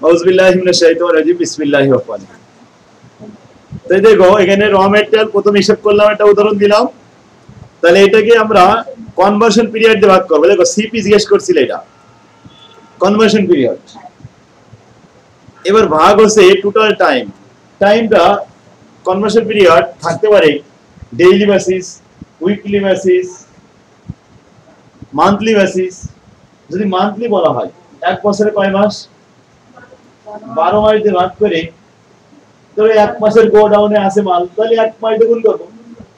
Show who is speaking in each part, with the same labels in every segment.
Speaker 1: আউযুবিল্লাহি মিনাশ শাইতানির রাজিম বিসমিল্লাহির রহমানির রহিম। তো দেখো এখানে র ম্যাটেরিয়াল প্রথম হিসাব করলাম, একটা উদাহরণ দিলাম। তাহলে এটাকে আমরা কনভার্সন পিরিয়ড দিয়ে ভাগ করব। দেখো সিপি জিজ্ঞেস করছিল, এটা কনভার্সন পিরিয়ড। এবার ভাগ হচ্ছে টোটাল টাইম। টাইমটা কনভার্সন পিরিয়ড থাকতে পারে daily basis, weekly basis, monthly basis. যদি মান্থলি বলা হয়, এক বছরে কয় মাস? 12 মাস দিয়ে ভাগ করে, ধরো এক মাসের গো ডাউনে আছে মাল, তাহলে এক মাস দিয়ে গুণ করবো,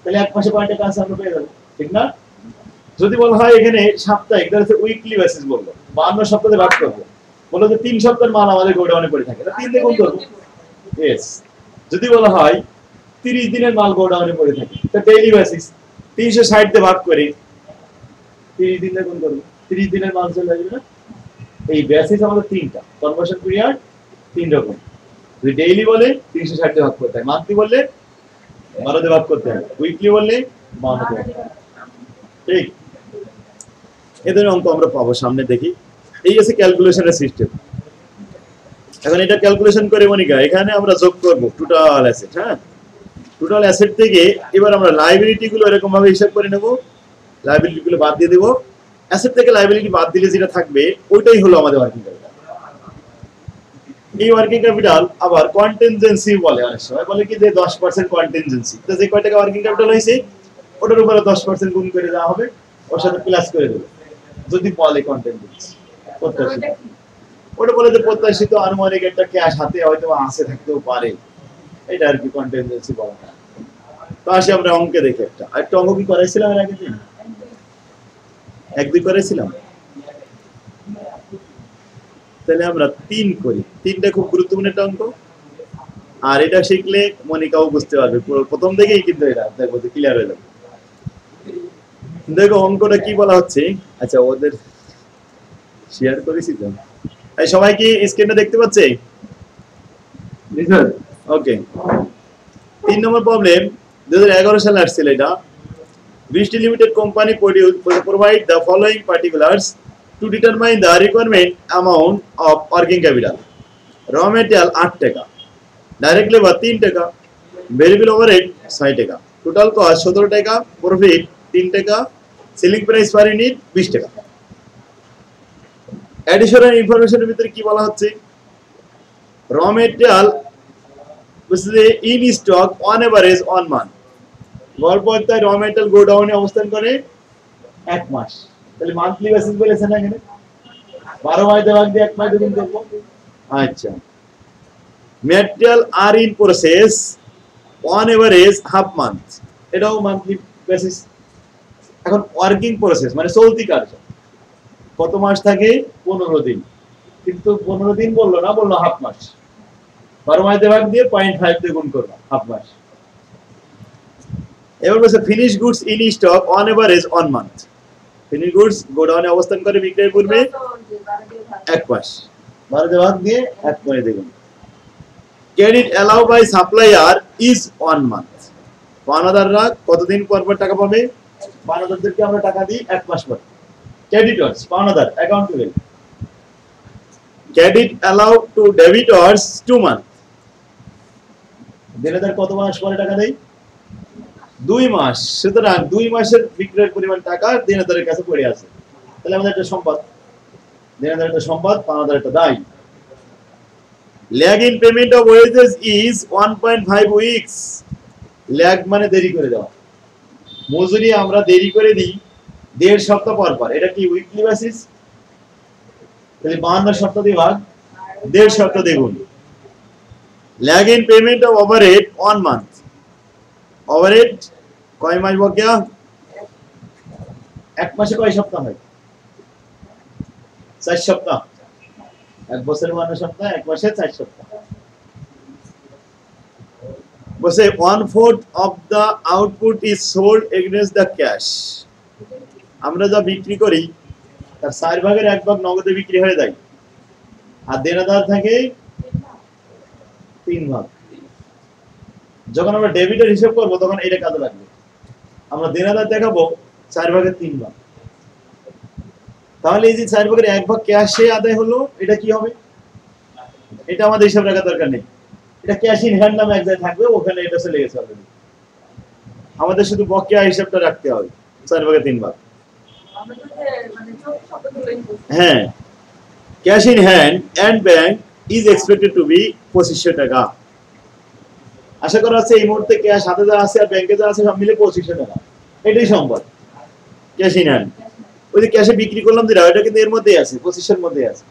Speaker 1: তাহলে এক মাসে কয়টা কাজ আমরা পেয়ে যাবো, ঠিক না? যদি বলা হয় এখানে সাপ্তাহিক, তাহলে উইকলি বেসিস বলবো, 52 সপ্তাহে ভাগ করবো, বলো যে 3 সপ্তাহের মাল আমাদের গোডাউনে পড়ে থাকে, 3 দিয়ে গুণ করবো। ইয়েস। যদি বলা হয় 30 দিনের মাল গোডাউনে পড়ে থাকে, তো ডেইলি বেসিস 360 দিয়ে ভাগ করে 30 দিন দিয়ে গুণ করবো, 30 দিনের মাল চলে আসবে না? এই বেসিস আমাদের তিনটা, কনভার্সন পিরিয়ড 3 রকম। যদি ডেইলি বলে 360 দিয়ে ভাগ করতে হয়, মান্থলি বললে 12 দিয়ে ভাগ করতে হয়, উইকলি বললে 52 দিয়ে ভাগ করতে হয়। ঠিক, এদের অঙ্ক আমরা পাবো সামনে, দেখি। এই আছে ক্যালকুলেশনের সিস্টেম। এখন এটা ক্যালকুলেশন করে মনিকা, এখানে আমরা যোগ করব টোটাল অ্যাসেট। হ্যাঁ, টোটাল অ্যাসেট থেকে এবার আমরা লায়াবিলিটি গুলো এরকম ভাবে হিসাব করে নেব, লায়াবিলিটি গুলো বাদ দিয়ে দেব। অ্যাসেট থেকে লায়াবিলিটি বাদ দিলে যেটা থাকবে ওইটাই হলো আমাদের ওয়ার্কিং ক্যাপিটাল। এই ওয়ার্কিং ক্যাপিটাল আবার কন্টিনজেন্সি বলে, অনেক সময় বলে কি যে 10% কন্টিনজেন্সি। তো যে কয় টাকা ওয়ার্কিং ক্যাপিটাল হয়েছে ওটার উপরে 10% গুণ করে দেওয়া হবে, ওর সাথে প্লাস করে দেবো। যদি বলে কন্টিনজেন্সি, প্রত্যাশিত, ওটা বলে যে প্রত্যাশিত আনুমানিক একটা ক্যাশ হাতে হয়তো আসে থাকতেও পারে, এটা আর কি কন্টিনজেন্সি বলা হয়। তো আসি আমরা অঙ্কে দেখি। একটা অঙ্ক কি করাইছিলাম এর আগের দিন? 1-2 করেছিলাম। তাহলে আমরা 3 করি। 3টা খুব গুরুত্বপূর্ণ একটা অঙ্ক, আর এটা শিখলে মনিকাও বুঝতে পারবে প্রথম থেকেই, কিন্তু এটা দেখবো যে ক্লিয়ার হয়ে যাবে। দেখো অঙ্কটা কি বলা হচ্ছে। আচ্ছা, ওদের শেয়ার করেছি তো, সবাই কি স্ক্রিনটা দেখতে পাচ্ছে? ওকে। 3 নম্বর প্রবলেম 2011 সালে আসছিল এটা। বৃষ্টি limited company provide the following particulars to determine the requirement amount of working capital. র ম্যাটেরিয়াল 8 টাকা, ডাইরেক্ট লেবার 3 টাকা, ভেরিয়েবল ওভারহেড 6 টাকা, টোটাল কস্ট 17 টাকা, প্রফিট 3 টাকা, সেলিং প্রাইস পার ইউনিট 20 টাকা। অ্যাডিশনাল ইনফরমেশনের ভিতরে কি বলা হচ্ছে? র material in stock on average 1 month. গল্প একটা র ম্যাটেরিয়াল গোডাউনে অবস্থান করে 1 মাস। তাহলে মান্থলি বেসিস বলেছে না এখানে, 12 মাস দেওয়া দিয়ে 1 মাস গুণ করব। আচ্ছা, ম্যাটেরিয়াল আর in process on average half month, এটাও মান্থলি বেসিস। এখন ওয়ার্কিং প্রসেস মানে চলতি কার্য কত মাস থাকে? 15 দিন। কিন্তু 15 দিন বললো না, বললো হাফ মাস। 12 মাস ভাগ দিয়ে 0.5 দিয়ে গুণ করবা, হাফ মাস। এবার বলছে finish goods in stock on average 1 month. Finish goods গোডাউনে অবস্থান করে বিক্রয় করবে 1 মাস, 12 দিয়ে ভাগ দিয়ে 1 মাস দেখুন। Credit allow by supplier is 1 month. পাওনাদাররা কতদিন পর পর টাকা পাবে? পাওনাদারদেরকে আমরা টাকা দিই 1 মাস পর। ক্রেডিটর্স পাওনাদার account to bill. Credit allow to debtors 2 month. দেনাদার কত মাস পরে টাকা দেয়? 2 মাস। সুতরাং 2 মাসের বিক্রয়ের পরিমাণ টাকা দেনাদারের কাছে পড়ে আছে। তাহলে আমাদের একটা সম্পদ, দেনাদার একটা সম্পদ, পাওনাদার একটা দায়। Lag in payment of wages is 1.5 weeks. Lag মানে দেরি করে দেওয়া। মজুরি আমরা দেরি করে দিই 1.5 সপ্তাহ পর পর। এটা কি উইকলি বেসিস? তাহলে 52 সপ্তাহ দিয়ে ভাগ 1.5 সপ্তাহ দিয়ে গুণ। Lag in payment of overhead 1 month. Overhead কয় মাস বকেয়া? 1 মাসে কয় সপ্তাহ হয়? 4 সপ্তাহ। 1 বছরে 52 সপ্তাহ, 1 মাসে 4 সপ্তাহ। বসে 1/4 of the output is sold against the cash। আমরা যা বিক্রি করি তার 4 ভাগের 1 ভাগ নগদে বিক্রি হয়ে যায়, আর দেনাদার থাকে 3 ভাগ। যখন আমরা ডেবিটের হিসাব করব তখন এটা কাজে লাগবে। আমরা দেনাদার দেখাবো 4 ভাগের 3 ভাগ। তাহলে এই যে 4 ভাগের 1 ভাগ ক্যাশে আদায় হলো, এটা কি হবে? এটা আমাদের হিসাব রাখার দরকার নেই, এটা ক্যাশ ইন হ্যান্ড নামে এক জায়গায় থাকবে, ওখানে এটা চলে গেছে অলরেডি। আমাদের শুধু বকেয়া হিসাবটা রাখতে হবে 4/3 হ্যাঁ। Cash in hand and bank is expected to be 2500 টাকা। আশা করা হচ্ছে এই মুহূর্তে ক্যাশ হাতে যা আছে আর ব্যাংকে যা আছে সব মিলে 2500 টাকা, এটাই সম্পদ ক্যাশ ইন হ্যান্ড। ওই যে ক্যাশে বিক্রি করলাম যেটা, ওটা কিন্তু এর মধ্যেই আছে, 2500 এর মধ্যেই আছে,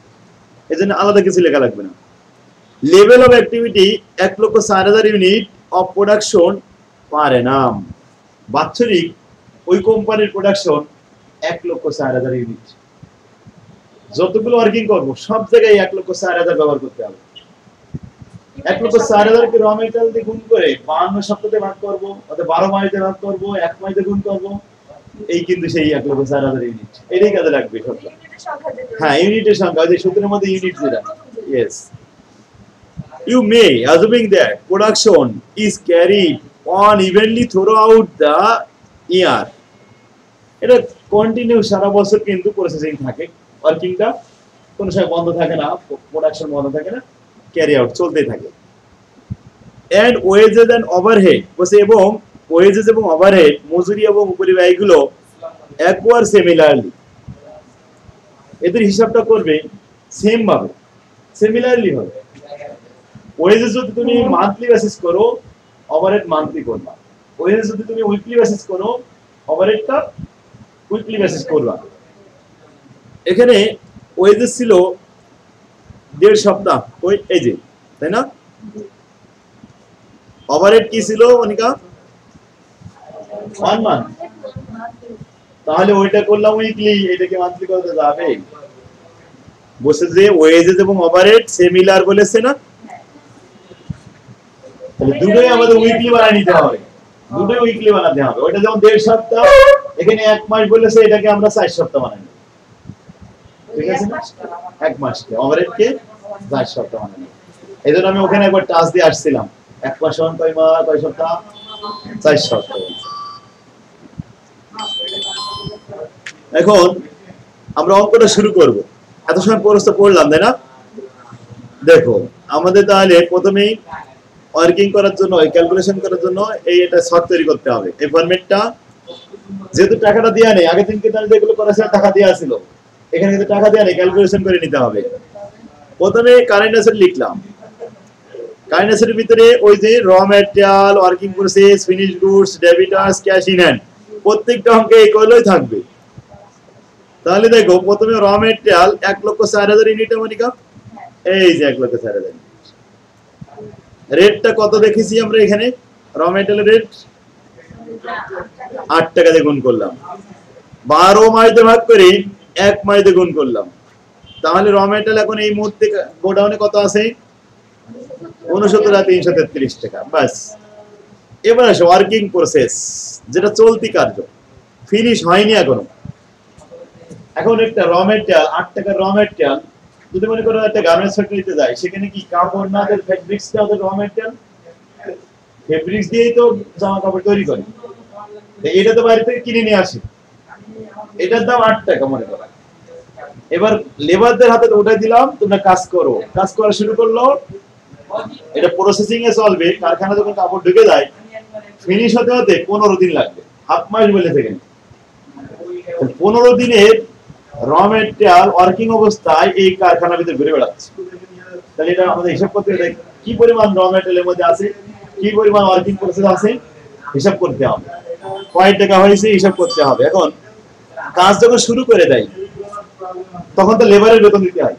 Speaker 1: এজন্য আলাদা কিছু লেখা লাগবে না। Level of activity 1,04,000 unit of production পার অ্যানাম। বাৎসরিক ওই কোম্পানির প্রোডাকশন 1,04,000 ইউনিট। যতগুলো ওয়ার্কিং করব সব জায়গায় 1,04,000 ব্যবহার করতে হবে। 1,04,000 কে র মেটেরিয়াল দিয়ে গুণ করে 52 সপ্তাহে ভাগ করব, অর্থাৎ 12 মাসে ভাগ করব, 1 মাসে গুণ করব, এই কিন্তু সেই 1,04,000 ইউনিট। এটাই কাজে লাগবে সবটা। হ্যাঁ, ইউনিটের সংখ্যা, ওই যে সূত্রের মধ্যে ইউনিট যেটা। Yes, you may assuming that production is carried on evenly throughout the year, এটা কন্টিনিউ সারা বছর কিন্তু প্রসেসিং থাকে, ওয়ার্কিংটা কোনো সময় বন্ধ থাকে না, প্রোডাকশন বন্ধ থাকে না, ক্যারি আউট চলতেই থাকে। এন্ড ওয়েজেস এন্ড ওভারহেড বসে, এবং ওয়েজেস এবং ওভারহেড মজুরি এবং উপরিব্যয়গুলো একবার সিমিলারলি, এদের হিসাবটা করবে সেম ভাবে, সিমিলারলি হবে। ওয়েজেস যদি তুমি মান্থলি বেসিস করো, ওভারহেড মান্থলি করবা। ওয়েজেস যদি তুমি উইকলি বেসিস করো, ওভারহেডটা উইকলি বেসিস করবা। এখানে ওয়েজেস ছিল 1.5 সপ্তাহ, ওই এই যে, তাই না? ওভারহেড কি ছিল অনিকা? 1 মান্থ। তাহলে ওইটা করলাম উইকলি, এটাকে মান্থলি করতে যাবে। বসে যে ওয়েজেস এবং ওভারহেড সিমিলার বলেছে না, তাহলে দুটোই আমাদের উইকলি বানাই নিতে হবে, দুটোই উইকলি বানাতে হবে। ওইটা যেমন 1.5 সপ্তাহ, এখানে 1 মাস বলেছে, এটাকে আমরা 4 সপ্তাহ বানাই, ঠিক আছে না? 1 মাসকে ওভারহেডকে 4 সপ্তাহ বানাই। এইজন্য আমি ওখানে একবার টাচ দিয়ে আসছিলাম, 1 মাস সমান কয় মাস, কয় সপ্তাহ? 4 সপ্তাহ। এখন আমরা অঙ্কটা শুরু করব। এত সময় প্রশ্ন পড়লাম, তাই না? দেখো, আমাদের তাহলে প্রথমেই ওয়ার্কিং করার জন্য, ক্যালকুলেশন করার জন্য এটা শর্ট তৈরি করতে হবে। এই ফরম্যাটটা যেহেতু টাকাটা দেয়া নেই, আগে দিনকে তাহলে যেগুলো করেছে টাকা দেয়া ছিল, এখানে কিন্তু টাকা দেয়া নেই, ক্যালকুলেশন করে নিতে হবে। প্রথমে কারেন্ট অ্যাসেট লিখলাম। কারেন্ট অ্যাসেটের ভিতরে ওই যে raw material, working process, finished goods, debtors, cash in hand, প্রত্যেকটা অঙ্কে এই কয়লাই থাকবে। তাহলে দেখো, প্রথমে র ম্যাটেরিয়াল 1,04,000 ইউনিট, মনিকা এই যে 1,04,000। রেটটা কত দেখেছি আমরা এখানে? র ম্যাটেরিয়ালের রেট 8 টাকা দিয়ে গুণ করলাম, 12 মাস দিয়ে ভাগ করে 1 মাস দিয়ে গুণ করলাম। তাহলে র ম্যাটেরিয়াল এখন এই মুহূর্তে গোডাউনে কত আছে? 69,333 টাকা। বাস, এবার আসো ওয়ার্কিং প্রসেস, যেটা চলতি কার্য, ফিনিশ হয়নি এখনো। এখন একটা র ম্যাটেরিয়াল, 8 টাকার র ম্যাটেরিয়াল যদি মনে করো একটা গার্মেন্টস ফ্যাক্টরিতে যায়, সেখানে কি কাপড় না, ওদের ফেব্রিক্সটা ওদের র ম্যাটেরিয়াল, ফেব্রিক্স দিয়েই তো জামা কাপড় তৈরি করে। এটা তো বাইরে থেকে কিনে নিয়ে আসে, এটার দাম 8 টাকা মনে করো। এবার লেবারদের হাতে ওটা দিলাম, তোমরা কাজ করো, কাজ করা শুরু করলো, এটা প্রসেসিং এ চলবে। কারখানা যখন কাপড় ঢুকে যায়, ফিনিশ হতে হতে 15 দিন লাগবে, হাফ মাস বলে থেকে। 15 দিনের র ম্যাটেরিয়াল ওয়ার্কিং অবস্থায় এই কারখানার ভিতরে ঘুরে বেড়াচ্ছে। তাহলে এটা আমাদের হিসাব করতে হবে, কি পরিমাণ র ম্যাটেরিয়ালের মধ্যে আছে, কি পরিমাণ ওয়ার্কিং প্রসেস আছে, হিসাব করতে হবে। কয় টাকা হয়েছে হিসাব করতে হবে। এখন কাজ যখন শুরু করে দেয়, তখন তো লেবারের বেতন দিতে হয়।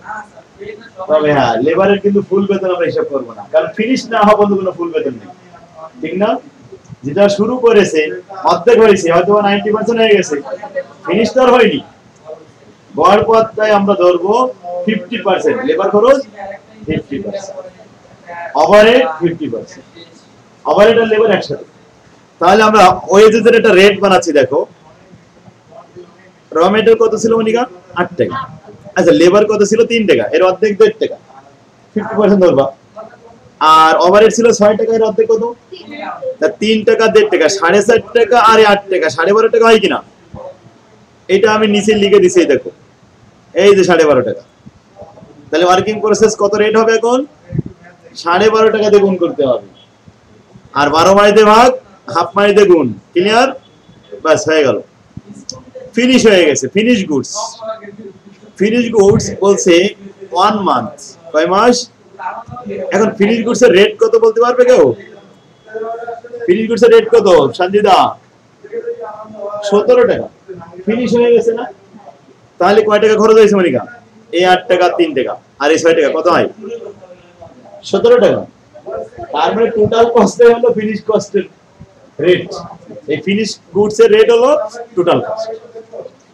Speaker 1: তবে হ্যাঁ, লেবারের কিন্তু ফুল বেতন আমরা হিসাব করবো না, কারণ ফিনিশ না হওয়া পর্যন্ত কোনো ফুল বেতন নেই, ঠিক না? যেটা শুরু করেছে অর্ধেক হয়েছে, হয়তো 90% হয়ে গেছে, ফিনিশ তো আর হয়নি। গড় পথটাই আমরা ধরবো 50%, লেবার খরচ 50%, ওভারহেড 50%, ওভারহেড আর লেবার একসাথে। তাহলে আমরা ওয়েজেসের একটা রেট বানাচ্ছি। দেখো, র ম্যাটেরিয়াল কত ছিল মনিকা? 8 টাকা। আচ্ছা, লেবার কত ছিল? 3 টাকা, এর অর্ধেক 1.5 টাকা, 50% ধরবা। আর ওভারহেড ছিল 6 টাকা, এর অর্ধেক কত? 3 টাকা 1.5 টাকা, 4.5 টাকা আর 8 টাকা, 12.5 টাকা হয় কিনা? এটা আমি নিচে লিখে দিছি, দেখো এই যে 12.5 টাকা। তাহলে ওয়ার্কিং প্রসেস কত রেট হবে এখন 12.5 টাকা দিয়ে গুণ করতে হবে আর 12 মাইতে ভাগ হাফ মাইতে গুণ ক্লিয়ার বাস হয়ে গেল ফিনিশ হয়ে গেছে ফিনিশ গুডস বলছে 1 মান্থ কয় মাস এখন ফিনিশ গুডস এর রেট কত বলতে পারবে কেউ ফিনিশ গুডস এর রেট কত সঞ্জিদা 17 টাকা ফিনিশ হয়ে গেছে না তাহলে কয় টাকা খরচ হয়েছে মনিকা এই 8 টাকা 3 টাকা আর এই 6 টাকা কত হয় 17 টাকা তার মানে টোটাল কস্ট হলো ফিনিশ কস্টের রেট এই ফিনিশ গুডস এর রেট হলো টোটাল কস্ট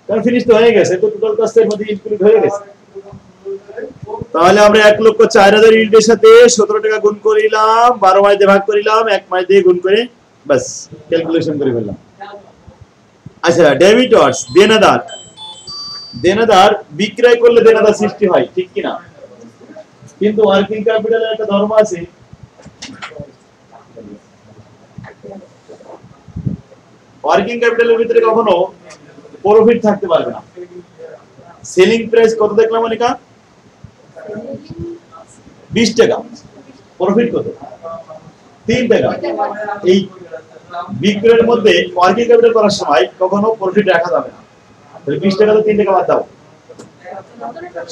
Speaker 1: কারণ ফিনিশ তো হয়ে গেছে তো টোটাল কস্টের মধ্যে ইনক্লুড হয়ে গেছে তাহলে আমরা 1,04,000 ইউনিটের সাথে 17 টাকা গুণ করিলাম 12 মাস দিয়ে ভাগ করিলাম 1 মাস দিয়ে গুণ করে বাস ক্যালকুলেশন করে ফেললাম আচ্ছা ডেবিটরস দেনাদার বিক্রয় করলে দেনাদার সৃষ্টি হয় ঠিক কি না কিন্তু ওয়ার্কিং ক্যাপিটালের একটা ধর্ম আছে ওয়ার্কিং ক্যাপিটালের ভিতরে কখনো প্রফিট থাকতে পারবে না সেলিং প্রাইস কত দেখলাম মনিকা 20 টাকা প্রফিট কত 3 টাকা এই বিক্রয়ের মধ্যে ওয়ার্কিং ক্যাপিটাল করার সময় কখনো প্রফিট রাখা যাবে না তাহলে 20 টাকা তো 3 টাকা বাদ দাও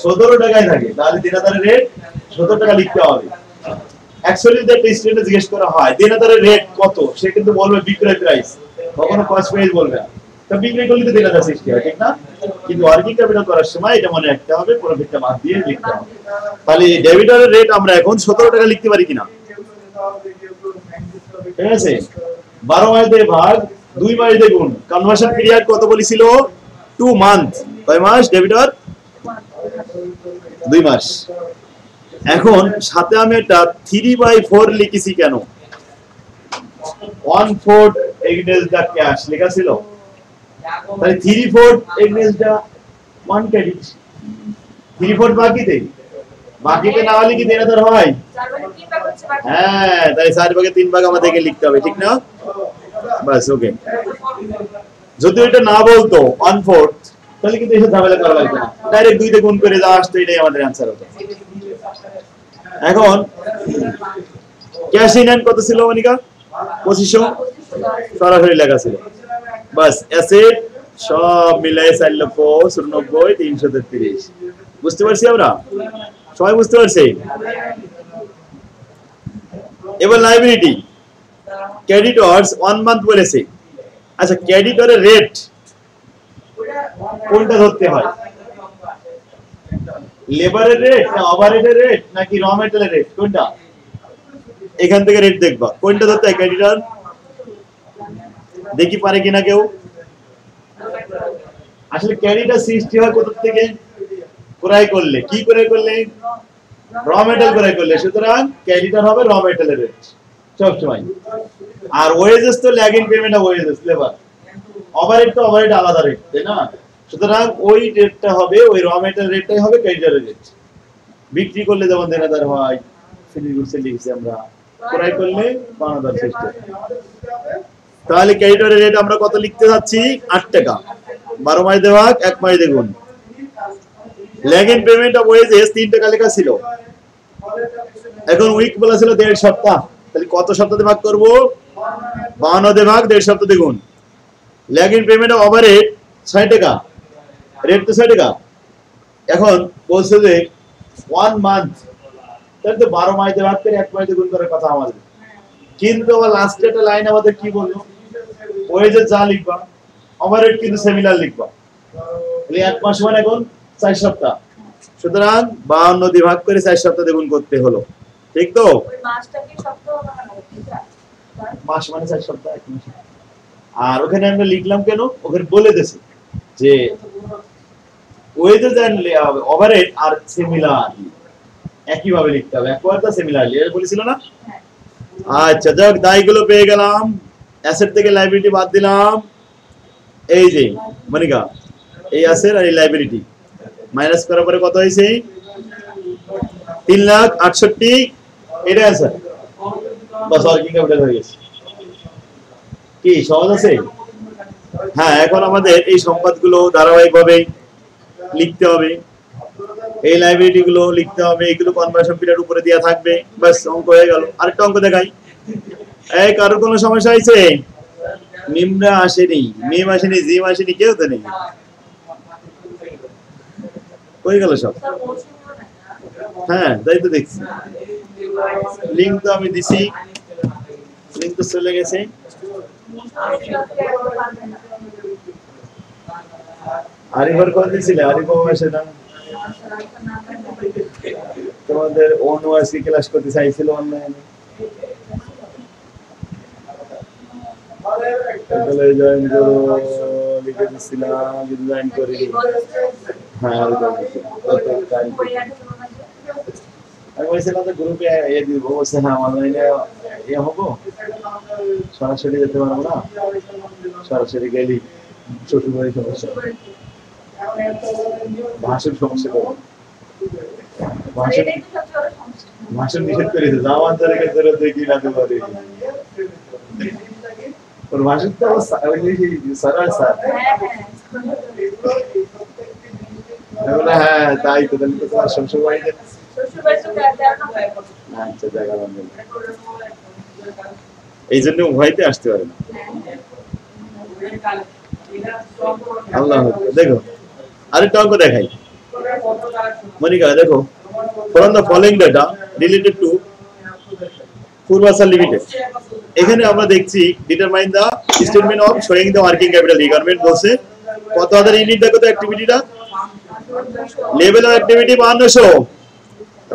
Speaker 1: 17 টাকায় থাকে তাহলে দেনাদারের রেট 17 টাকা লিখতে হবে অ্যাকচুয়ালি যে স্টুডেন্ট জিজ্ঞেস করা হয় দেনাদারের রেট কত সে কিন্তু বলবে বিক্রয় প্রাইস কখনো কস্ট প্রাইস বলবে না তো বিক্রয় করলে তো দেনাদার সৃষ্টি হয় ঠিক না কিন্তু ওয়ার্কিং ক্যাপিটাল করার সময় এটা মনে রাখতে হবে প্রফিটটা বাদ দিয়ে লিখতে হবে তাহলে ডেবিটরের রেট আমরা এখন 17 টাকা লিখতে পারি কিনা ঠিক আছে 12 মাস দিয়ে ভাগ 2 মাস দিয়ে গুণ কনভার্সন পিরিয়ড কত বলেছিল 2 মান্থ কয় মাস ডেবিটর 2 মাস এখন সাথে আমি এটা 3/4 লিখেছি কেন 1/4 এগেইনস্ট দা ক্যাশ লেখা ছিল তাহলে 3/4 এগেইনস্ট দা 1 ক্রেডিট 3/4 বাকিতে না হলে কি দেনাদার হয় 4 ভাগে 3 ভাগ হচ্ছে বাকি হ্যাঁ তাই 4 ভাগে 3 ভাগ আমাদেরকে লিখতে হবে ঠিক না বাস ওকে যদি এটা না বলতো 1/4 তাহলে কিন্তু এসব ঝামেলা করা লাগবে না ডাইরেক্ট 2 তে গুণ করে যা আসতো এটাই আমাদের आंसर হতো এখন ক্যাশ ইন হ্যান্ড কত ছিল মনিকা 2500 সরাসরি লেখা ছিল বাস অ্যাসেট সব মিলায়ে 4,94,333 বুঝতে পারছি আমরা সবাই বুঝতে পারছে এবার লাইবিলিটি ক্রেডিটরস 1 মান্থ বলেছে আচ্ছা ক্রেডিটরের রেট কোনটা ধরতে হয় লেবারের রেট না ওভারহেডের রেট নাকি র মেটেরিয়ালের রেট কোনটা এখান থেকে রেট দেখবা কোনটা ধরতে হয় ক্রেডিটর দেখি পারে কিনা কেউ আসলে ক্রেডিটর সৃষ্টি হয় কোথা থেকে ক্রয় করলে কি ক্রয় করলে র মেটেরিয়াল ক্রয় করলে সুতরাং ক্রেডিটর হবে র মেটেরিয়ালের রেট সব সময় আর ওয়েজেস তো lagging payment of wages labour overhead তো ওভারহেড আলাদা রেট তাই না সুতরাং ওই রেটটা হবে ওই র মেটেরিয়াল রেটটাই হবে ক্রেডিটরের রেট বিক্রি করলে যেমন দেনাদার হয় ফিনিশ গুডসে লিখছি আমরা ক্রয় করলে পাওনাদার সিস্টেম তাহলে ক্রেডিটরের রেট আমরা কত লিখতে যাচ্ছি 8 টাকা 12 মাস দিয়ে ভাগ 1 মাস দিয়ে গুণ ল্যাগিং পেমেন্ট অফ ওয়েজেস 3 টাকা লেখা ছিল এখন উইক বলা ছিল 1.5 সপ্তাহ তাহলে কত সপ্তাহ দিয়ে ভাগ করব 52 দিয়ে ভাগ 1.5 সপ্তাহ দিয়ে গুণ ল্যাগিং পেমেন্ট অফ ওভারহেড 6 টাকা রেট তো 6 টাকা এখন বলছে যে 1 মান্থ তাহলে তো 12 মাস দিয়ে ভাগ করে 1 মাস দিয়ে গুণ করার কথা আমাদের কিন্তু আবার লাস্টে একটা লাইন আমাদের কি বললো ওয়েজে যা লিখবা ওভারহেড কিন্তু সিমিলার লিখবা তাহলে 1 মাস মানে এখন 4 সপ্তাহ সুতরাং 52 দিয়ে ভাগ করে 4 সপ্তাহ দিয়ে গুণ করতে হলো ঠিক তো ওই মাসটা কি সপ্তাহ বানানো ঠিক আছে মাস মানে 4 সপ্তাহ 1 মাস আর ওখানে আমরা লিখলাম কেন ওখানে বলে দেছে যে ওয়েজে জানলে ওভারহেড আর সিমিলার একই ভাবে লিখতে হবে একবার তো সিমিলারলি এর বলেছিল না আচ্ছা যাক দায়গুলো পেয়ে গেলাম অ্যাসেট থেকে লায়াবিলিটি বাদ দিলাম এই যে মনিকা এই অ্যাসেট আর এই লায়াবিলিটি মাইনাস করার পরে কত হইছে 3,68,000 এটা আছে বাস ওয়ার্কিং ক্যাপিটাল হয়ে গেছে কি সহজ আছে হ্যাঁ এখন আমাদের এই সম্পদগুলো ধারাবাহিকভাবে লিখতে হবে এই লাইব্রেরি গুলো লিখতে হবে, এগুলো কনভার্সন পিরিয়ড উপরে দেয়া থাকবে, বাস অঙ্ক হয়ে গেল। আরেকটা অঙ্ক দেখাই। এই কারোর কোনো সমস্যা হয়েছে? মিমরা আসেনি, মিম আসেনি, জিম আসেনি, কেউ তো নেই। হয়ে গেল সব? হ্যাঁ তাই তো দেখছি। লিঙ্ক তো আমি দিছি, লিঙ্ক তো চলে গেছে। আরিফার কল দিছিলে? আরিফও আসে না। তোমাদের অনু আজকে ক্লাস করতে চাইছিল অনলাইনে, তাহলে জয়েন করো লিখে দিছিলাম, জয়েন করি। হ্যাঁ আমি বলছিলাম তো গ্রুপে ইয়ে দিব, বলছে হ্যাঁ অনলাইনে ইয়ে হবো, সরাসরি যেতে পারবো না, সরাসরি গেলি শ্বশুরবাড়ির সমস্যা, ভাষণ সমস্যা করবো, ভাষণ নিষেধ করেছে, যাও আন্তরিক দেখি না তো পারি ওর ভাষণ তো সরল স্যার। হ্যাঁ তাই তো, তাহলে তো তোমার শ্বশুরবাড়িতে আচ্ছা জায়গা বন্ধ, এই জন্য ভয়তে আসতে পারে না। আল্লাহ দেখো আরেকটা অঙ্ক দেখাই মনিকা, দেখো from the following data related to Purvasal Limited, এখানে আমরা দেখছি determine the statement of showing the working capital requirement বলছে কত হাজার ইউনিট, দেখো তো অ্যাক্টিভিটিটা, লেভেল অফ অ্যাক্টিভিটি 5200,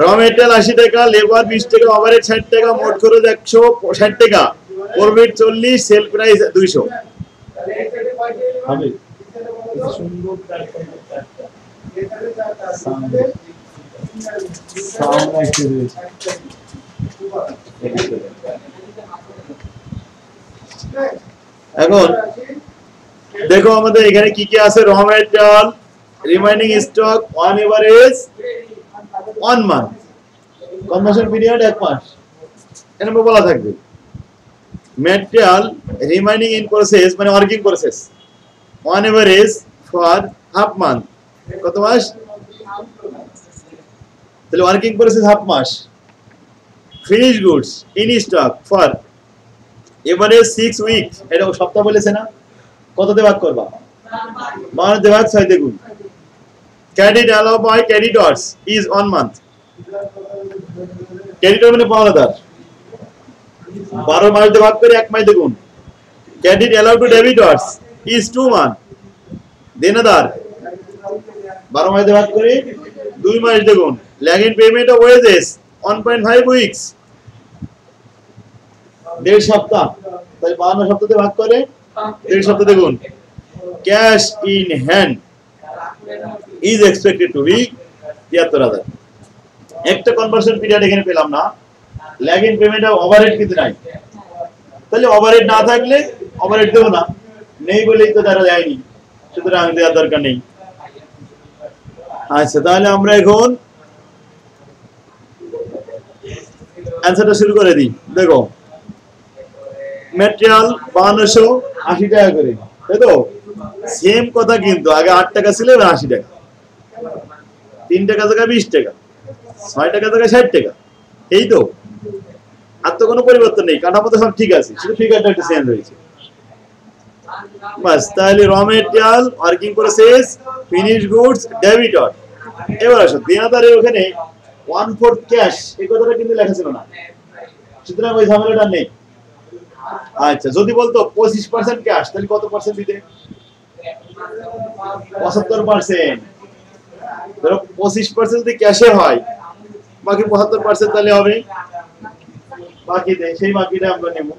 Speaker 1: র মেটেরিয়াল 80 টাকা, লেবার 20 টাকা, ওভারহেড 60 টাকা, মোট খরচ 160 টাকা, প্রফিট 40, সেল প্রাইস 200। হবে সুন্দর এখন দেখো আমাদের এখানে কি কি আছে, raw material, remaining stock, on average 1 month, conversion period 1 মাস, এখানে বলা থাকবে। ম্যাটেরিয়াল রিমাইনিং ইন প্রসেস মানে working process, on average for half month, কত মাস, তাহলে ওয়ার্কিং প্রসেস হাফ মাস। Finish goods in stock for average 6 weeks, এটা সপ্তাহ বলেছে না, কততে ভাগ করবা, 12 তে ভাগ 6 তে গুণ। Credit allow by creditors is 1 month, creditor মানে পাওনাদার, 12 মাস দিয়ে ভাগ করে 1 মাস দিয়ে গুণ। Credit allow to debtors is 2 month, দেনাদার 12 মাস দিয়ে ভাগ করে 2 মাস দিয়ে গুণ। Lag in payment of wages 1.5 weeks, 1.5 সপ্তাহ, তাই 52 সপ্তাহে ভাগ করে 1.5 সপ্তাহে গুণ। Cash in hand is expected to be 73,000। একটা কনভার্সন পিরিয়ড এখানে পেলাম না, lag in payment of overhead কিন্তু নাই, তাহলে ওভারহেড না থাকলে ওভারহেড দেব না, নেই বলেই তো তারা দেয়নি, সুতরাং দেওয়ার দরকার নেই। আচ্ছা তাহলে আমরা এখন অ্যানসারটা শুরু করে দিই। দেখো ম্যাটেরিয়াল 5280 টাকা করে, তাই তো, সেম কথা কিন্তু আগে 8 টাকা ছিল, এবার 80 টাকা, 3 টাকা জায়গায় 20 টাকা, 6 টাকা জায়গায় 60 টাকা, এই তো, আর তো কোনো পরিবর্তন নেই, কাঠামো তো সব ঠিক আছে, শুধু ফিগারটা একটু চেঞ্জ হয়েছে বাস। তাহলে raw material, working process, finish goods, debtor. এবার আসো দেনাদারের ওখানে 1/4 ক্যাশ, এই কথাটা কিন্তু লেখা ছিল না, সুতরাং ওই ঝামেলাটা নেই। আচ্ছা যদি বলতো 25% ক্যাশ, তাহলে কত পার্সেন্ট দিতে, 75%। ধরো 25% যদি ক্যাশে হয়, বাকি 75% তাহলে হবে বাকি দেয়, সেই বাকিটা আমরা নেব।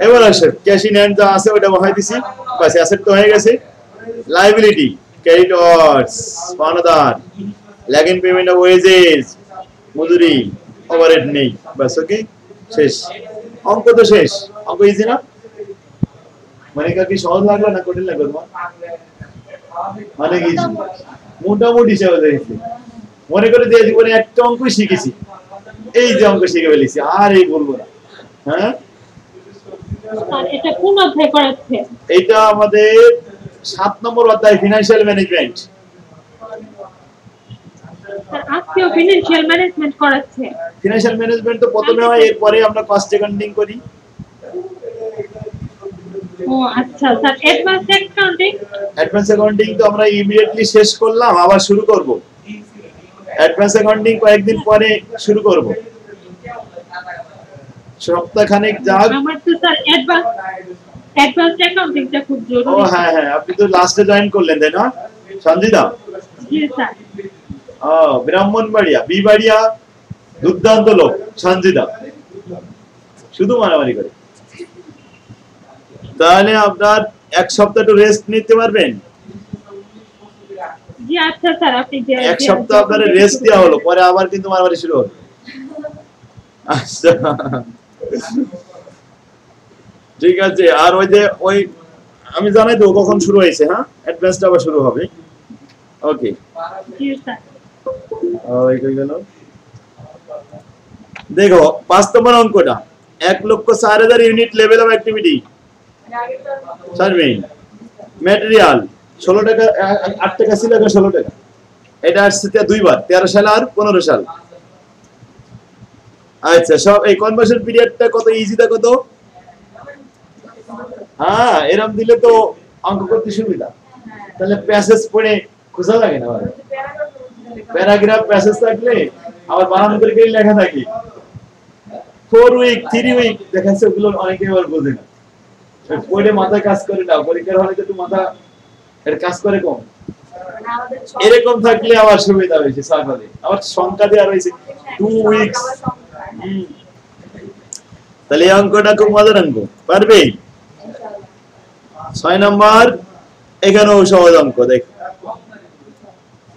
Speaker 1: এবার আসে ক্যাশ ইন হ্যান্ড যা আছে ওটা বহাই দিছি, বাস অ্যাসেট তো হয়ে গেছে। লায়াবিলিটি, ক্রেডিটরস, পাওনাদার, lag in payment of wages, মজুরি, ওভারহেড নেই, বাস ওকে শেষ। অঙ্ক তো শেষ, অঙ্ক ইজি না, মানে কি সহজ লাগলো না কঠিন লাগলো তোমার? মানে কি মোটামুটি হিসাবে দেখেছি, মনে করে যে জীবনে একটা অঙ্ক শিখেছি, এই যে অঙ্ক শিখে ফেলেছি, আর এই বলবো না। হ্যাঁ
Speaker 2: এটা কোন অধ্যায় পড়াচ্ছে?
Speaker 1: এটা আমাদের 7 নম্বর অধ্যায়, ফিনান্সিয়াল ম্যানেজমেন্ট।
Speaker 2: স্যার আজকেও ফিনান্সিয়াল ম্যানেজমেন্ট করাচ্ছে।
Speaker 1: ফিনান্সিয়াল ম্যানেজমেন্ট তো প্রথমে হয়, এরপরে আমরা কস্ট অ্যাকাউন্টিং করি।
Speaker 2: ও আচ্ছা sir, advance accounting?
Speaker 1: Advance accounting তো আমরা ইমিডিয়েটলি শেষ করলাম, আবার শুরু করব। অ্যাডভান্স অ্যাকাউন্টিং কয়েকদিন পরে শুরু করব, সপ্তাহখানেক যাক।
Speaker 2: আমার তো স্যার অ্যাডভান্স অ্যাকাউন্টিংটা খুব
Speaker 1: ও
Speaker 2: জরুরি।
Speaker 1: হ্যাঁ হ্যাঁ, আপনি তো লাস্টে জয়েন করলেন তাই না সঞ্জিদা?
Speaker 2: জি স্যার।
Speaker 1: ও ব্রাহ্মণবাড়িয়া, বিবাড়িয়া, দুর্দান্ত লোক সঞ্জিদা, শুধু মারামারি করে। তাহলে আপনার এক সপ্তাহ একটু রেস্ট নিতে পারবেন?
Speaker 2: জি আচ্ছা স্যার, আপনি যে
Speaker 1: এক সপ্তাহ আপনার রেস্ট দেওয়া হলো, পরে আবার কিন্তু মারামারি শুরু হবে। আচ্ছা ঠিক আছে। আর ওই যে ওই আমি জানাই দেবো কখন শুরু হয়েছে। হ্যাঁ, অ্যাডভান্সটা আবার শুরু হবে। ওকে,
Speaker 2: জি স্যার।
Speaker 1: ওই কই গেল? দেখো 5 নম্বর অঙ্কটা, 1,04,000 unit level of activity surveying material 16 টাকা, 8 টাকা ছিল, এখন 16 টাকা। এটা আসছে দুইবার, 13 সাল আর 15 সাল। আচ্ছা, সব এই কনভার্সন পিরিয়ডটা কত ইজিটা কত? হ্যাঁ, এরকম দিলে তো অঙ্ক করতে সুবিধা। তাহলে প্যাসেজ পড়ে খোঁজা লাগে না, প্যারাগ্রাফ প্যাসেজ থাকলে আবার বানান করে করে লেখা থাকে। 4 উইক 3 উইক দেখাচ্ছে, ওগুলো অনেকে আবার বোঝে না, পড়ে মাথায় কাজ করে না। পরীক্ষার হলে তো মাথা এর কাজ করে কম। এরকম থাকলে আবার সুবিধা হয়েছে, সার্ভারে আবার সংখ্যা দেওয়া রয়েছে 2 উইকস। তাহলে এই অঙ্কটা খুব মজার অঙ্ক, পারবে? 6 নম্বর, এখানেও সহজ অঙ্ক। দেখ,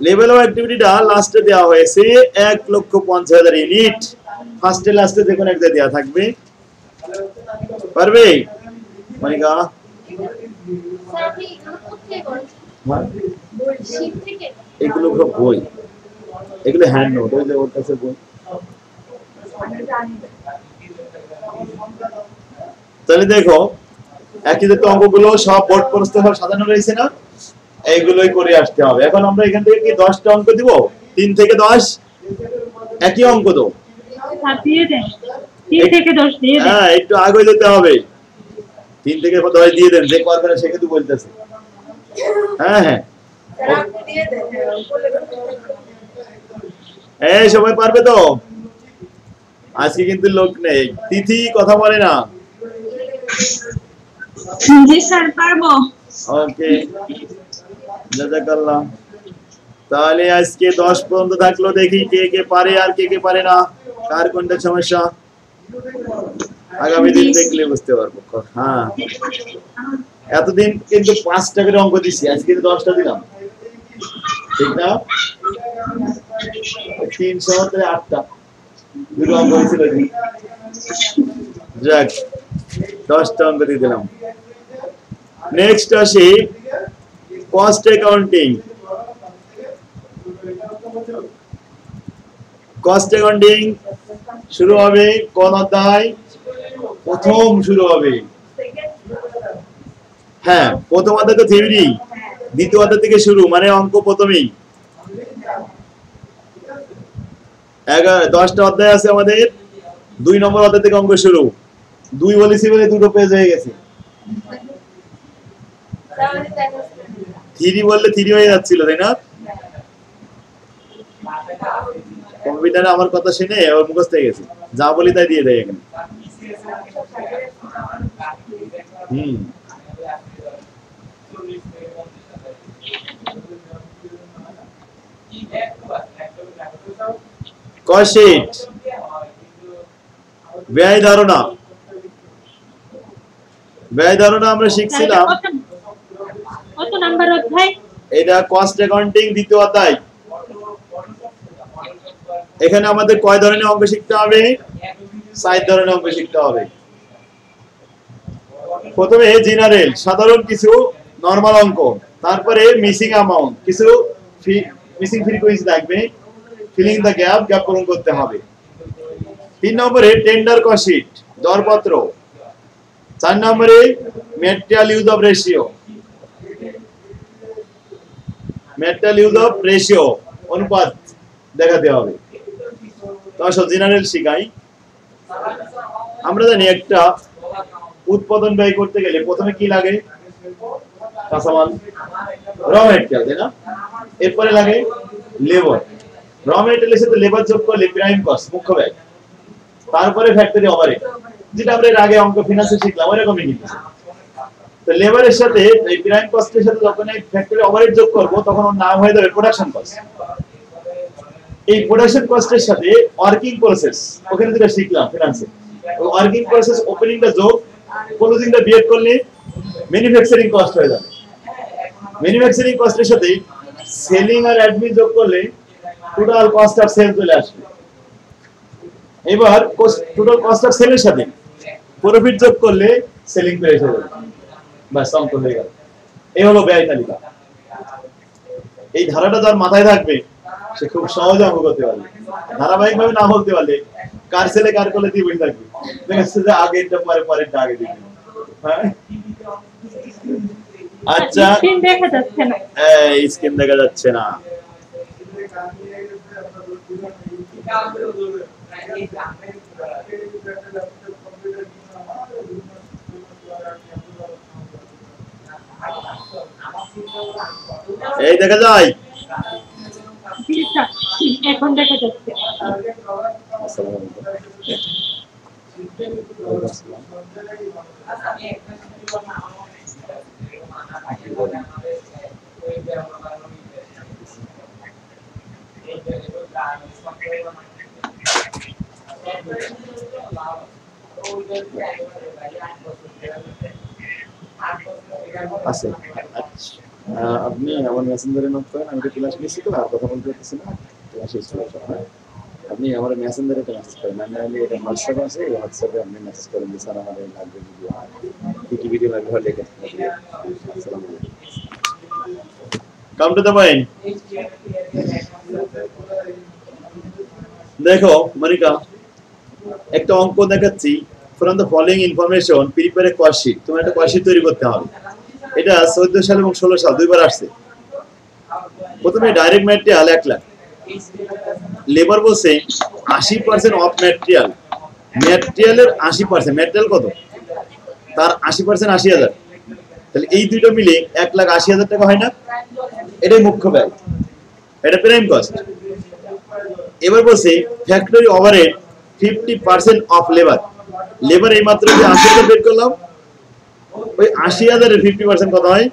Speaker 1: লেভেল অফ অ্যাক্টিভিটিটা লাস্টে দেওয়া হয়েছে 1,50,000 ইউনিট। ফার্স্টে লাস্টে যে কোনো একটা দেওয়া থাকবে, পারবে মনিকা? এগুলো সব বই, এগুলো হ্যান্ড নোট, ওই যে ওর কাছে বই। তাহলে দেখো, একই যে অঙ্কগুলো সব বোর্ড প্রস্তুত সব সাজানো রয়েছে না, এইগুলোই করে আসতে হবে। এখন আমরা এখান থেকে কি 10টা অঙ্ক দিব? 3 থেকে 10 একই অঙ্ক তো
Speaker 2: দিয়ে দেন, 3 থেকে 10 দিয়ে দেন।
Speaker 1: হ্যাঁ, একটু আগে যেতে হবে। 3 থেকে 10 দিয়ে দেন, যে পারবে না সে কিন্তু বলতেছে। হ্যাঁ হ্যাঁ, এই সবাই পারবে তো? আজকে কিন্তু লোক নেই, তিথি কথা বলে না।
Speaker 2: জি স্যার, পারবো।
Speaker 1: ওকে, জাযাকাল্লাহ। তাহলে আজকে 10 পর্যন্ত থাকলো, দেখি কে কে পারে আর কে কে পারে না, কার কোনটা সমস্যা আগামী দিন দেখলে বুঝতে পারবো। হ্যাঁ, এতদিন কিন্তু 5টা করে অঙ্ক দিছি, আজকে 10টা দিলাম, ঠিক না? 3 × 8টা দুটো অঙ্ক হয়েছিল। যাক, 10টা অঙ্ক দিয়ে দিলাম। নেক্সট আসি কস্ট অ্যাকাউন্টিং। কস্ট অ্যাকাউন্টিং শুরু হবে কোন অধ্যায়? প্রথম শুরু হবে। হ্যাঁ, প্রথম অধ্যায় তো থিওরি, দ্বিতীয় অধ্যায় থেকে শুরু, মানে অঙ্ক প্রথমেই। 10টা অধ্যায় আছে আমাদের, 2 নম্বর অধ্যায় থেকে অঙ্ক শুরু। 2 বলেছি বলে 2টো পেজ হয়ে গেছে। 3 বললে 3 হয়ে যাচ্ছিল, তাই না? কম্পিউটারে আমার কথা শুনে ওর মুখস্থ হয়ে গেছে, যা বলি তাই দিয়ে দেয় এখানে। কস্ট, ব্যয় ধারণা। ব্যয় ধারণা আমরা শিখছিলাম,
Speaker 2: কত নাম্বার অধ্যায়?
Speaker 1: এটা কস্ট অ্যাকাউন্টিং দ্বিতীয় অধ্যায়। এখানে আমাদের কয় ধরনের অঙ্ক শিখতে হবে? 4 ধরনের অঙ্ক শিখতে হবে। প্রথমে জেনারেল, সাধারণ কিছু নরমাল অঙ্ক, তারপরে মিসিং অ্যামাউন্ট, কিছু মিসিং ফ্রিকোয়েন্সি থাকবে, ফিলিং দ্য গ্যাপ, গ্যাপ পূরণ করতে হবে। 3 নম্বরে টেন্ডার কস্ট শীট, দরপত্র। 4 নম্বরে material use of ratio, material use of ratio, অনুপাত। দেখাতে হবে। তো আসো জেনারেল শিখাই। আমরা জানি একটা উৎপাদন ব্যয় করতে গেলে প্রথমে কি লাগে? কাঁচামাল, র ম্যাটেরিয়াল, তাই না? এরপরে লাগে লেবার। র ম্যাটেরিয়ালের সাথে লেবার যোগ করলে প্রাইম কস্ট, মুখ্য ব্যয়। তারপরে ফ্যাক্টরি ওভারহেড, যেটা আমরা এর আগে অঙ্ক ফিনান্সে শিখলাম ওইরকমই কিন্তু। তো লেবারের সাথে এই প্রাইম কস্টের সাথে যখন এই ফ্যাক্টরি ওভারহেড যোগ করব তখন ওর নাম হয়ে যাবে প্রোডাকশন কস্ট। এই প্রোডাকশন কস্টের সাথে ওয়ার্কিং প্রসেস, ওখানে যেটা শিখলাম ফিনান্সে, ওই ওয়ার্কিং প্রসেস ওপেনিংটা যোগ, ক্লোজিংটা বিয়োগ করলে ম্যানুফ্যাকচারিং কস্ট হয়ে যাবে। ম্যানুফ্যাকচারিং কস্টের সাথে সেলিং আর অ্যাডমিন যোগ করলে টোটাল কস্ট অফ সেল চলে আসবে। এবার টোটাল কস্ট অফ সেলের সাথে প্রফিট যোগ করলে সেলিং প্রাইস হয়ে যাবে। বাস অঙ্ক হয়ে গেল। এই হলো ব্যয় তালিকা। এই ধারাটা যার মাথায় থাকবে সে খুব সহজে অঙ্ক করতে পারবে। ধারাবাহিক ভাবে না বলতে পারলে কার ছেলে কার কোলে দিয়ে বসে থাকবে, দেখেছে যে আগেরটা পরে পরেরটা আগে দিবে। হ্যাঁ, আচ্ছা,
Speaker 2: স্ক্রিন দেখা যাচ্ছে না।
Speaker 1: এই স্ক্রিন দেখা যাচ্ছে না। এই দেখা যায়?
Speaker 2: জি স্যার, এখন দেখা যাচ্ছে।
Speaker 1: আসসালামু আছে। আপনি আমার মেসেঞ্জারে নোট করেন, আমি তো ক্লাস নিচ্ছি তো আর কথা বলতে পারতেছি না, ক্লাসে আপনি আমার মেসেঞ্জারে ক্লাস করেন, আমি এটা হোয়াটসঅ্যাপ আছে, এই হোয়াটসঅ্যাপে আপনি মেসেজ করেন যে স্যার আমাদের লাগবে ভিডিও, কি কি ভিডিও লাগবে লিখে। আসসালামু আলাইকুম। Come to the point. দেখো মনিকা, একটা অঙ্ক দেখাচ্ছি। From the following information prepare a cost sheet. তোমার একটা কস্ট শিট তৈরি করতে হবে। এটা 14 সাল এবং 16 সাল দুইবার আসছে। প্রথমে ডাইরেক্ট ম্যাটেরিয়াল 1 লাখ, লেবার বলছে 80% অফ ম্যাটেরিয়াল। ম্যাটেরিয়ালের 80%, ম্যাটেরিয়াল কত? তার 80% 80,000। তাহলে এই দুটো মিলে 1,80,000 টাকা হয় না? এটাই মুখ্য ব্যয়, এটা প্রাইম কস্ট। এবার বলছে factory overhead 50% of labour. Labour এই মাত্র যে 80,000 বের করলাম, ওই 80,000 এর 50% কত হয়?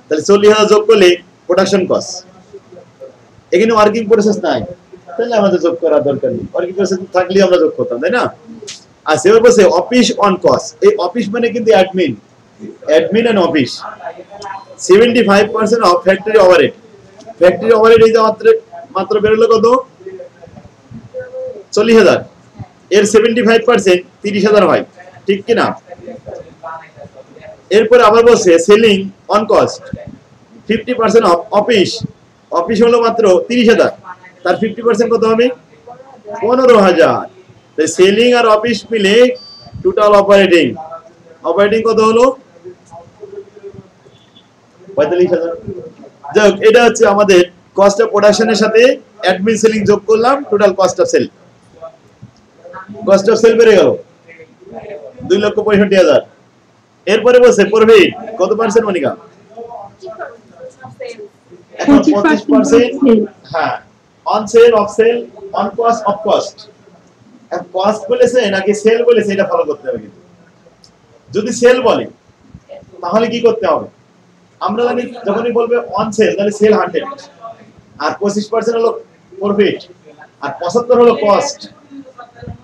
Speaker 1: তাহলে 40,000 যোগ করলে প্রোডাকশন কস্ট। এখানে ওয়ার্কিং প্রসেস নাই, তাহলে আমাদের যোগ করার দরকার নেই। ওয়ার্কিং প্রসেস থাকলে আমরা যোগ করতাম, তাই না? আর সেবার বলছে অফিস অন কস্ট। এই অফিস মানে কিন্তু admin, admin and office. 75% of factory overhead. Factory overhead এই যে মাত্র বেরোলো কত? 40,000। এর 75% 30,000 হয়, ঠিক কি না? এরপর আবার বলছে selling on cost 50% of office. Office হলো মাত্র 30,000, তার 50% কত হবে? 15,000। তাই সেলিং আর অফিস মিলে টোটাল অপারেটিং, অপারেটিং কত হলো? 45,000। যাক, এটা হচ্ছে আমাদের কস্ট অফ প্রোডাকশনের সাথে অ্যাডমিন সেলিং যোগ করলাম, total cost of sale. Cost of sale বেড়ে গেল 2,65,000। এরপরে বলছে প্রফিট কত পার্সেন্ট মনিকা? এখন 25%। হ্যাঁ, on sale, of sale, on cost, of cost. এখন কস্ট বলেছে নাকি সেল বলেছে এটা ফলো করতে হবে। কিন্তু যদি সেল বলে তাহলে কি করতে হবে? আমরা জানি যখনই বলবে অন সেল তাহলে সেল 100, আর 25% হলো প্রফিট, আর 75 হলো কস্ট।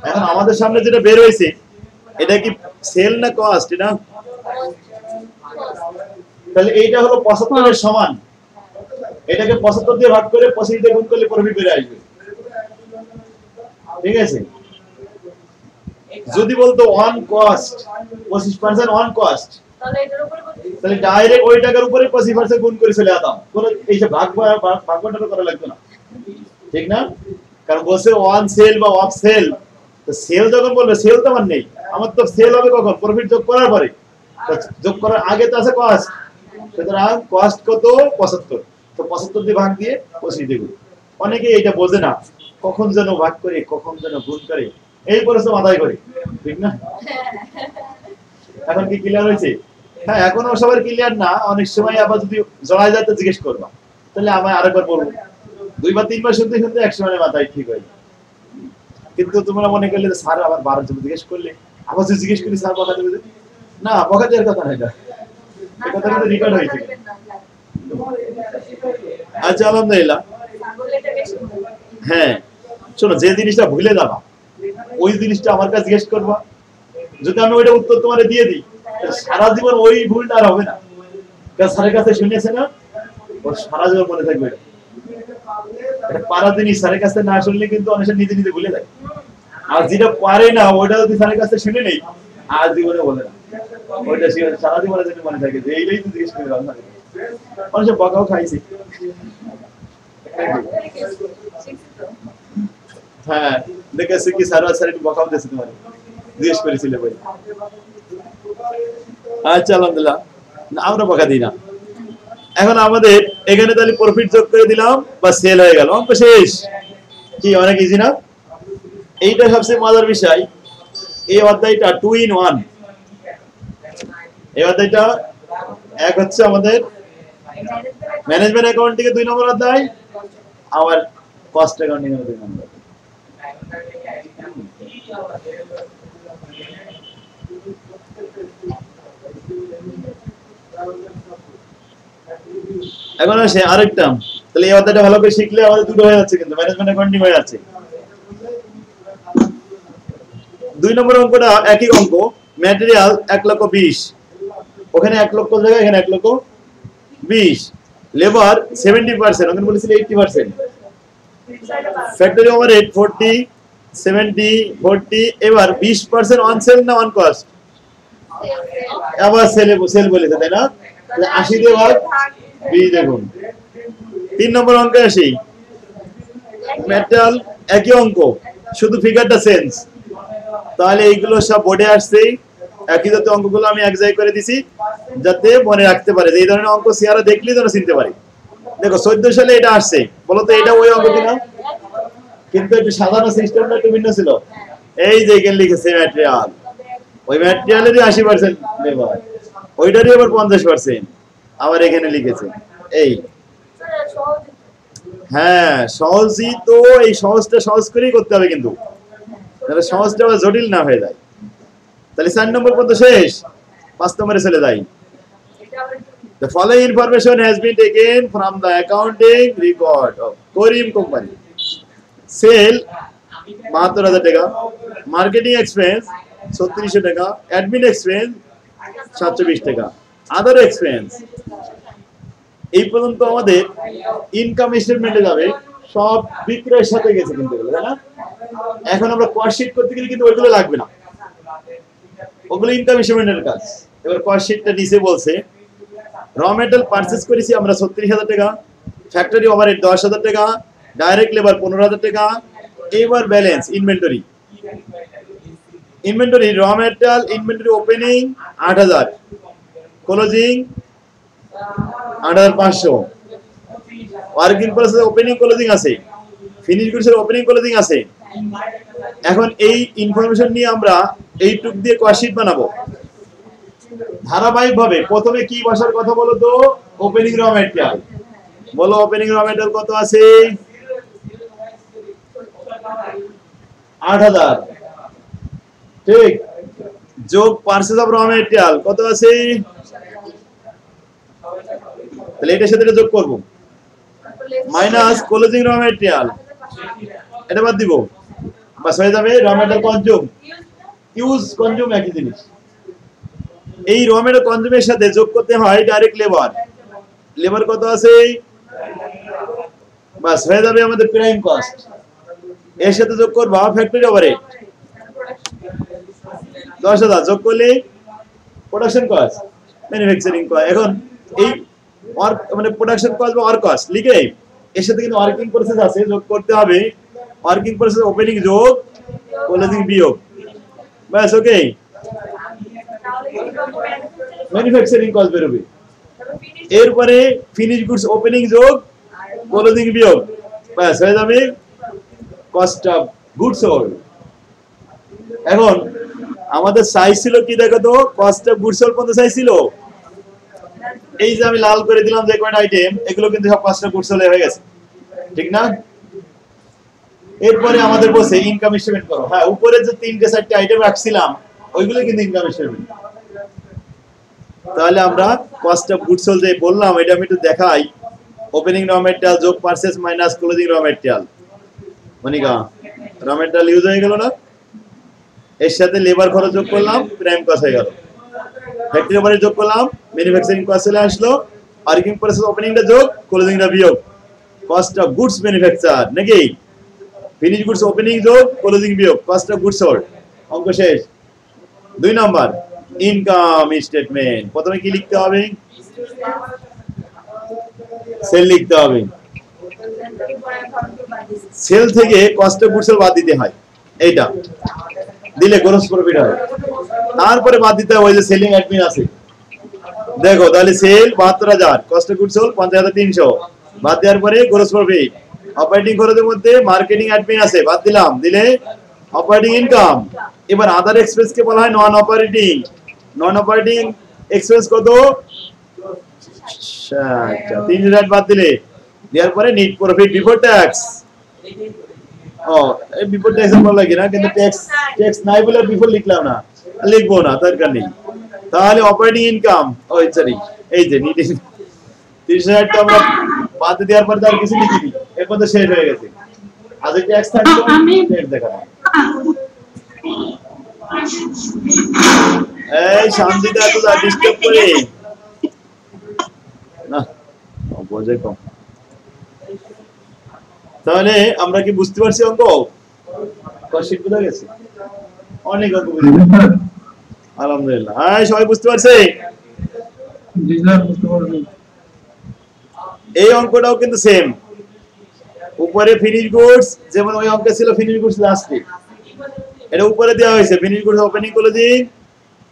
Speaker 1: এখন আমাদের সামনে যেটা বের হয়েছে এটা কি সেল না কস্ট? এটা তাহলে এইটা হলো 75 এর সমান। এটাকে 75 দিয়ে ভাগ করে 25 দিয়ে গুণ করলে প্রফিট বের আসবে, ঠিক আছে? যদি বলতো অন কস্ট 25% অন কস্ট, তাহলে ডাইরেক্ট ওই টাকার উপরে 25% গুণ করে চলে যেতাম, কোন এই যে ভাগটা করা লাগতো না, ঠিক না? কারণ বলছে অন সেল বা অফ সেল। তো সেল যখন বলবে, সেল তো আমার নেই, আমার তো সেল হবে কখন? প্রফিট যোগ করার পরে। যোগ করার আগে তো আছে কস্ট, সুতরাং কস্ট কত? 75। তো 75 দিয়ে ভাগ দিয়ে 25 দিয়ে গুণ। অনেকে এটা বোঝে না, কখন যেন ভাগ করে কখন যেন গুণ করে এই পরিশ্রম আদায় করে, ঠিক না? এখন কি ক্লিয়ার হয়েছে? হ্যাঁ, এখনো সবার ক্লিয়ার না, অনেক সময় আবার যদি জড়ায় যায় তো জিজ্ঞেস করবা, তাহলে আমি আরেকবার বলবো, দুইবার তিনবার শুনতে শুনতে এক সময় মাথায় ঠিক হয়ে যায়। কিন্তু তোমরা মনে করলে স্যার আবার 12 জন জিজ্ঞেস করলে, আবার যদি জিজ্ঞেস করি স্যার বকা দেবে, না বকা দেওয়ার কথা না, এটা এই কথা কিন্তু রেকর্ড হয়েছে। আচ্ছা আলহামদুলিল্লাহ। হ্যাঁ শোনো, যে জিনিসটা ভুলে যাবা ওই জিনিসটা আমার কাছে জিজ্ঞেস করবা, যদি আমি ওইটা উত্তর তোমারে দিয়ে দিই সারা জীবন ওই ভুলটা আর হবে না, কারণ স্যারের কাছে শুনেছে না, ওর সারা জীবন মনে থাকবে। এটা পারা জিনিস স্যারের কাছে না শুনলে কিন্তু অনেক নিজে নিজে ভুলে যায়, আর যেটা পারে না ওইটা যদি স্যারের কাছে শুনে নেই আর জীবনে বলে না, ওইটা সারা জীবনের জন্য মনে থাকে যে এইটাই তো জিজ্ঞেস করে মানুষের বকাও খাইছে। হ্যাঁ দেখেছি কি স্যার একটু বকাও দিয়েছে তোমার, জিজ্ঞেস করেছিলে বই। আচ্ছা আলহামদুলিল্লাহ, আমরা বকা দিই না। এখন আমাদের এখানে তাহলে প্রফিট যোগ করে দিলাম বা সেল হয়ে গেল, অঙ্ক শেষ। কি অনেক ইজি না? এইটা সবচেয়ে মজার বিষয়, এই অধ্যায়টা 2 in 1। এই অধ্যায়টা এক হচ্ছে আমাদের ম্যানেজমেন্ট অ্যাকাউন্টিং এর 2 নম্বর অধ্যায়, আবার কস্ট অ্যাকাউন্টিং এর 2 নম্বর। এখন আসে আরেকটা, তাহলে এই অধ্যায়টা ভালো করে শিখলে আমাদের দুটো হয়ে যাচ্ছে, কিন্তু ম্যানেজমেন্ট অ্যাকাউন্টিং হয়ে যাচ্ছে। 2 নম্বর অঙ্কটা একই অঙ্ক, ম্যাটেরিয়াল 1,20,000, ওখানে 1 লক্ষ জায়গায় এখানে 1,20,000, লেবার 70%, ওখানে বলেছিল 80%, ফ্যাক্টরি ওভারহেড 40, 70, 40, এবার 20% অন সেল না অন কস্ট, আবার সেল বলেছে তাই না, 80 দিয়ে ভাগ 20 দেখুন। 3 নম্বর অঙ্কে আসি, ম্যাটেরিয়াল একই অঙ্ক, শুধু ফিগারটা চেঞ্জ, তাহলে এইগুলো সব বোর্ডে আসছে, একই জাতীয় অঙ্কগুলো আমি এক জায়গায় করে দিছি যাতে মনে রাখতে পারে, যে এই ধরনের অঙ্ক সিয়ারা দেখলেই যেন চিনতে পারে। দেখো 14 সালে এটা আসছে, বলতো এটা ওই অঙ্ক কিনা, কিন্তু একটু সাধারণ সিস্টেমটা একটু ভিন্ন ছিল। এই যে এখানে লিখেছে ম্যাটেরিয়াল, ওই ম্যাটেরিয়ালেরই 80% লেবার, ওইটারই আবার 50%, আবার এখানে লিখেছে এই। হ্যাঁ সহজই তো, এই সহজটা সহজ করেই করতে হবে, কিন্তু তাহলে সহজটা আবার জটিল না হয়ে যায়। তাহলে 4 নম্বর পর্যন্ত শেষ, 5 নম্বরে চলে যাই। The following information has been taken from the accounting record of Korim Company. Sale 72,000 টাকা, marketing expense 3600 টাকা, admin expense 720 টাকা, other expense। এই পর্যন্ত আমাদের ইনকাম স্টেটমেন্টে যাবে, সব বিক্রয়ের সাথে গেছে কিন্তু এগুলো, তাই না? এখন আমরা কস্ট শীট করতে গেলে কিন্তু ওইগুলো লাগবে না, ওগুলো ইনকাম স্টেটমেন্টের কাজ। এবার কস্ট শীটটা নিচে বলছে র মেটেরিয়াল পারচেজ করেছি আমরা 36,000 টাকা, ফ্যাক্টরি ওভারহেড 10,000 টাকা, ডাইরেক্ট লেবার 15,000 টাকা। এবার ব্যালেন্স ইনভেন্টরি, র material inventory opening 8,000, closing 8,500, work in process opening closing আছে, ফিনিশ গুডসের ওপেনিং ক্লোজিং আছে। এখন এই ইনফরমেশন নিয়ে আমরা এইটুক দিয়ে কস্ট শীট বানাবো ধারাবাহিক ভাবে। প্রথমে কি বসার কথা বলো তো, ওপেনিং র মেটেরিয়াল, বলো ওপেনিং র মেটেরিয়াল কত আছে, 8,000, ঠিক, যোগ পারচেজ অফ র মেটেরিয়াল কত আছে, তাহলে এটার সাথে এটা যোগ করব, মাইনাস ক্লোজিং র মেটেরিয়াল, এটা বাদ দিব, বাস হয়ে যাবে র মেটেরিয়াল কনজিউম, ইউজ কনজিউম একই জিনিস। এই র মেটেরিয়াল কনজিউমের সাথে যোগ করতে হয় ডাইরেক্ট লেবার, লেবার কত আছে, বাস হয়ে যাবে আমাদের প্রাইম কস্ট। এর সাথে যোগ করব ফ্যাক্টরি ওভারহেড 10,000, যোগ করলে প্রোডাকশন কস্ট, ম্যানুফ্যাকচারিং কস্ট। এখন এই ওয়ার্ক মানে প্রোডাকশন কস্ট বা ওয়ার্ক কস্ট লিখে এর সাথে কিন্তু ওয়ার্কিং প্রসেস আছে, যোগ করতে হবে ওয়ার্কিং প্রসেস ওপেনিং যোগ ক্লোজিং বিয়োগ, বাস ওকে, ম্যানুফ্যাকচারিং কস্ট বের হবে। এরপরে ফিনিশ গুডস ওপেনিং যোগ ক্লোজিং বিয়োগ, ব্যাস হয়ে যাবে কস্ট অফ গুডস সোল্ড। এখন আমাদের সাইজ ছিল কি দেখো তো, কস্ট অফ গুডস সোল্ড পর্যন্ত সাইজ ছিল। এই যে আমি লাল করে দিলাম যে কয়টা আইটেম, এগুলো কিন্তু সব কস্ট অফ গুডস সোল্ড হয়ে গেছে, ঠিক না? এরপরে আমাদের বসে ইনকাম স্টেটমেন্ট করো। হ্যাঁ, উপরে যে 3-4টি আইটেম রাখছিলাম ওইগুলো কিন্তু ইনকাম স্টেটমেন্ট। তাহলে আমরা কস্ট অফ গুডস সোল্ড যে বললাম এটা আমি একটু দেখাই। ওপেনিং র ম্যাটেরিয়াল যোগ purchase minus closing raw material, Monika raw material use হয়ে গেল না, এর সাথে লেবার খরচ যোগ করলাম, প্রাইম কস্ট হয়ে গেল। ফ্যাক্টরি ওভারহেড যোগ করলাম, ম্যানুফ্যাকচারিং কস্ট চলে আসলো, ওয়ার্কিং প্রসেস ওপেনিংটা যোগ, ক্লোজিংটা বিয়োগ, কস্ট অফ গুডস ম্যানুফ্যাকচার নাকি? ফিনিশ গুডস ওপেনিং যোগ, ক্লোজিং বিয়োগ, কস্ট অফ গুডস সোল্ড। অঙ্ক শেষ। 2 নাম্বার ইনকাম স্টেটমেন্ট। প্রথমে কি লিখতে হবে? সেল লিখতে হবে। সেল থেকে কস্ট অফ গুডস সোল্ড বাদ দিতে হয়, এইটা দিলে গ্রস প্রফিট হয়। তারপরে বাদ দিতে হয় ওই যে সেলিং অ্যাডমিন আছে, দেখো তাহলে sale 72,000, cost of goods sold 5,300, বাদ দেওয়ার পরে গ্রস প্রফিট। অপারেটিং খরচের মধ্যে মার্কেটিং অ্যাডমিন আছে, বাদ দিলাম, দিলে অপারেটিং ইনকাম। এবার আদার এক্সপেন্স কে বলা হয় নন অপারেটিং। নন অপারেটিং এক্সপেন্স কত? 3,000 বাদ দিলে, দেওয়ার পরে নেট প্রফিট বিফোর ট্যাক্স। ও এই বিফোর ট্যাক্স এর লাগে না, কিন্তু ট্যাক্স নাই বলে বিফোর লিখলাম না, লিখবো না, দরকার নেই। তাহলে অপারেটিং ইনকাম, ওই সরি এই যে নিট 30,000 টা আমরা বাদ দেওয়ার পর আর কিছু লিখিনি, এরপর তো শেষ হয়ে গেছে। আজ ট্যাক্স থাকবে, ট্যাক্স দেখাবো। এই শান্তিটা এত ডিস্টার্ব করে না, বোঝে কম। তাহলে আমরা কি বুঝতে পারছি অঙ্ক? কষ্ট বুঝা গেছে? অনেক অঙ্ক বুঝে গেছে আলহামদুলিল্লাহ। হ্যাঁ সবাই বুঝতে পারছে? জি স্যার বুঝতে পারছি। এই অঙ্কটাও কিন্তু সেম। উপরে ফিনিশ গুডস, যেমন ওই অঙ্কে ছিল ফিনিশ গুডস লাস্টে, এটা উপরে দেওয়া হয়েছে finish goods opening closing,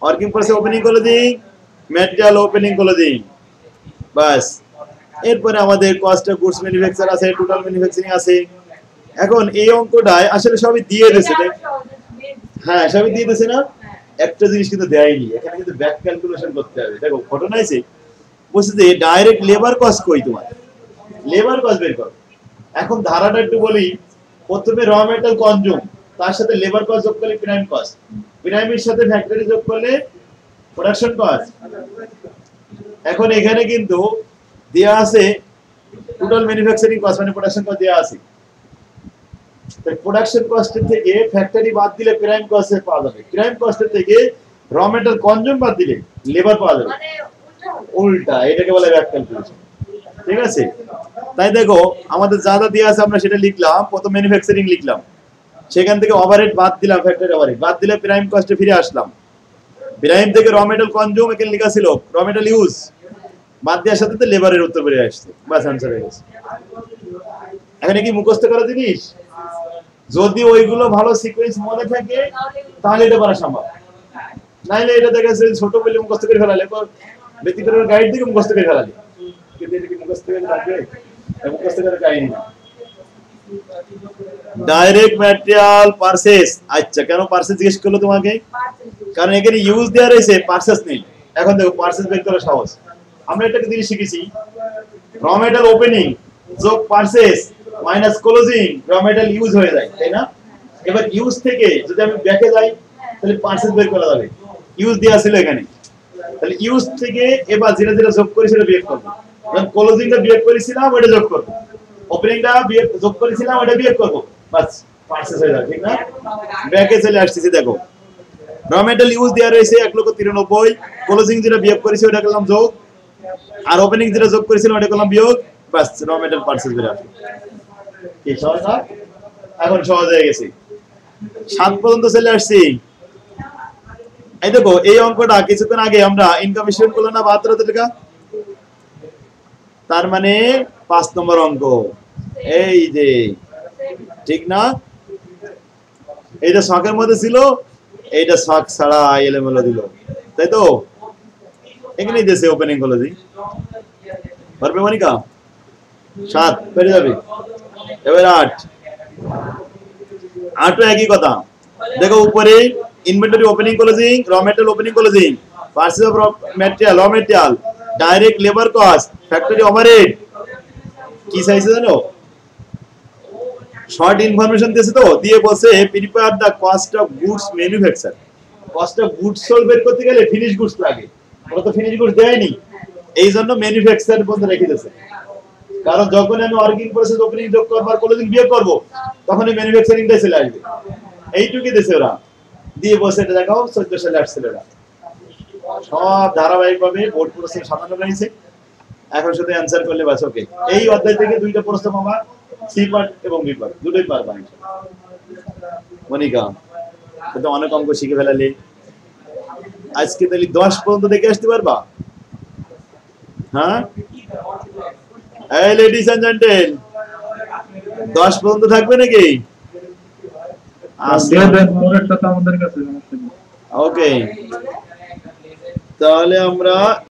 Speaker 1: working process opening closing, material opening closing, বাস। এরপরে আমাদের কস্ট অফ গুডস ম্যানুফ্যাকচার আছে, টোটাল ম্যানুফ্যাকচারিং আছে। এখন এই অঙ্কটায় আসলে সবই দিয়ে দিয়েছে, হ্যাঁ সবই দিয়ে দিয়েছে না, একটা জিনিস কিন্তু দেয়নি, এখানে কিন্তু ব্যাক ক্যালকুলেশন করতে হবে। দেখো ঘটনা আছে বলছে যে ডাইরেক্ট লেবার কস্ট কই, তোমার লেবার কস্ট বের করো। এখন ধারাটা একটু বলি, প্রথমে র মেটাল কনজিউম, তার সাথে লেবার কস্ট যোগ করলে প্রাইম কস্ট, প্রাইমের সাথে ফ্যাক্টরি যোগ করলে প্রোডাকশন কস্ট। এখন এখানে কিন্তু দেয়া আছে টোটাল ম্যানুফ্যাকচারিং কস্ট, মানে প্রোডাকশন কস্ট দেয়া আছে। তাই প্রোডাকশন কস্টের থেকে ফ্যাক্টরি বাদ দিলে প্রাইম কস্ট পাওয়া যাবে, প্রাইম কস্টের থেকে র মেটাল কনজিউম বাদ দিলে লেবার পাওয়া যাবে, উল্টা। এটাকে বলে ব্যাক ক্যালকুলেশন, ঠিক আছে? তাই দেখো আমাদের যা যা দেয়া আছে আমরা সেটা লিখলাম। প্রথম ম্যানুফ্যাকচারিং লিখলাম, সেখান থেকে ওভারহেড বাদ দিলাম, ফ্যাক্টরি ওভারহেড বাদ দিলে প্রাইম কস্টে ফিরে আসলাম। প্রাইম থেকে র মেটাল কনজিউম এখানে লেখা ছিল, র মেটাল ইউজ বাদ দেওয়ার সাথে লেবারের উত্তর বেরিয়ে আসছে, বাস আনসার হয়ে গেছে। এখানে কি মুখস্থ করা জিনিস? যদি ওইগুলো ভালো সিকোয়েন্স মনে থাকে তাহলে এটা করা সম্ভব, নাইলে এটা দেখা যাচ্ছে ছোট বলে মুখস্থ করে ফেলালে, ব্যক্তিগত গাইড থেকে মুখস্থ করে ফেলালে, কিন্তু এটা কি মুখস্থ করে রাখবে? মুখস্থ করে কাহিনী না। ডাইরেক্ট ম্যাটেরিয়াল পারচেজ, আচ্ছা কেন পারচেজ জিজ্ঞেস করলো তোমাকে? কারণ এখানে ইউজ দেওয়া রয়েছে, পারচেজ নেই। এখন দেখো পারচেজ বের করা সহজ। আমরা একটা জিনিস শিখেছি, র মেটাল ওপেনিং যোগ পারচেজ মাইনাস ক্লোজিং, র মেটাল ইউজ হয়ে যায়, তাই না? এবার ইউজ থেকে যদি আমি ব্যাকে যাই তাহলে পারচেজ বের করা যাবে, ইউজ দেওয়া ছিল এখানে। তাহলে ইউজ থেকে এবার যেটা যেটা যোগ করি সেটা বিয়োগ করবো। ক্লোজিংটা বিয়োগ করেছিলাম ওটা যোগ করবো, ওপেনিংটা বিয়োগ যোগ করেছিলাম ওটা বিয়োগ করবো, বাস পারচেজ হয়ে যাবে, ঠিক না? ব্যাকে চলে আসতেছি, দেখো র মেটাল ইউজ দেওয়া রয়েছে 1,93,000, ক্লোজিং যেটা বিয়োগ করেছি ওটা করলাম যোগ, আর ওপেনিং যেটা যোগ করেছিলাম ওটা করলাম বিয়োগ, বাস র মেটাল পারচেজ বের আসবে। কি সহজ না? এখন সহজ হয়ে গেছে। 7 পর্যন্ত চলে আসছি। এই দেখো এই অঙ্কটা কিছুক্ষণ আগে আমরা ইনকাম স্টেটমেন্ট করলাম না, 72,000 টাকা, তার মানে 5 নম্বর অঙ্ক। এই যে ঠিক না, এইটা শখের মধ্যে ছিল, এইটা শখ ছাড়া এলোমেলো দিল, তাই তো? এখানেই দিয়েছে ওপেনিং ক্লোজিং, পারবে মনিকা? 7 পেরে যাবে। এবার 8 8ও একই কথা। দেখো উপরে inventory opening closing, raw material opening closing, purchase of material, raw material, direct labour cost, factory overhead, কি চাইছে জানো? শর্ট ইনফরমেশন দিয়েছে তো, দিয়ে বলছে prepare the cost of goods manufacture. Cost of goods sold বের করতে গেলে ফিনিশ গুডস লাগে, ওরা তো ফিনিশ গুডস দেয়নি, এই জন্য ম্যানুফ্যাকচার বন্ধ রেখে দিয়েছে। কারণ যখন আমি ওয়ার্কিং প্রসেস ওপেনিং যোগ করব আর ক্লোজিং বিয়োগ করব, তখনই ম্যানুফ্যাকচারিংটা চলে আসবে। এইটুকুই দিয়েছে ওরা, দিয়ে বসে এটা দেখাও 14 সালে আসছিল এরা। সব ধারাবাহিকভাবে বোর্ড প্রশ্ন সাজানো রয়েছে, এখন শুধু অ্যানসার করলে বাস। ওকে, এই অধ্যায় থেকে দুইটা প্রশ্ন পাবা, সি পার্ট এবং বি পার্ট দুটোই পারবা মনিকা। তো অনেক অঙ্ক শিখে ফেলালে আজকে, তাহলে 10 পর্যন্ত দেখে আসতে পারবা? হ্যাঁ, এই লেডিস এন্ড জেন্টল, 10 পর্যন্ত থাকবে নাকি? ওকে, তাহলে আমরা